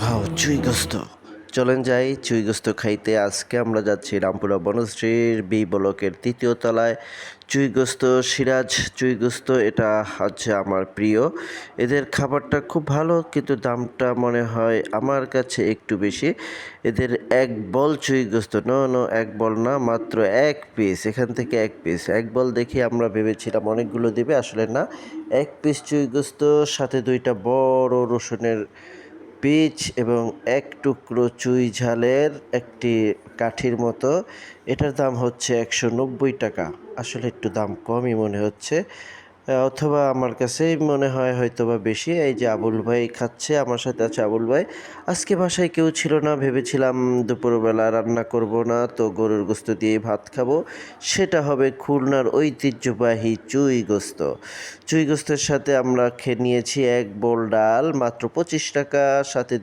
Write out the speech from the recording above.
হাও চুই গোস্ত। চলেন যাই চুই গোস্ত খাইতে। আজকে আমরা যাচ্ছি রামপুরা বনশ্রীর বি ব্লকের ৩য় তলায় চুই গোস্ত সিরাজ চুই গোস্ত। এটা হচ্ছে আমার প্রিয়। এদের খাবারটা খুব ভালো, কিন্তু দামটা মনে হয় আমার কাছে একটু বেশি। এদের এক বল চুই গোস্ত, নো এক বল না, মাত্র এক পিস। এখান থেকে এক পিস, এক বল দেখে আমরা ভেবেছিলাম অনেকগুলো দেবে, আসলে না। এক পিস চুই গোস্ত, সাথে ২টা বড় রসুনের পিচ এবং এক টুকরো চুই ঝালের একটি কাঠির মতো। এটার দাম হচ্ছে ১৯০ টাকা। আসলে একটু দাম কমই মনে হচ্ছে, অথবা আমার কাছেই মনে হয় হয়তোবা বেশি। এই যে আবুল ভাই খাচ্ছে, আমার সাথে আছে আবুল ভাই। আজকে বাসায় কেউ ছিল না, ভেবেছিলাম দুপুরবেলা রান্না করব না, তো গরুর গোস্ত দিয়েই ভাত খাবো। সেটা হবে খুলনার ঐতিহ্যবাহী চুই গোস্ত। চুই গোস্তের সাথে আমরা খেয়ে নিয়েছি এক বোল ডাল, মাত্র ২৫ টাকা, সাথে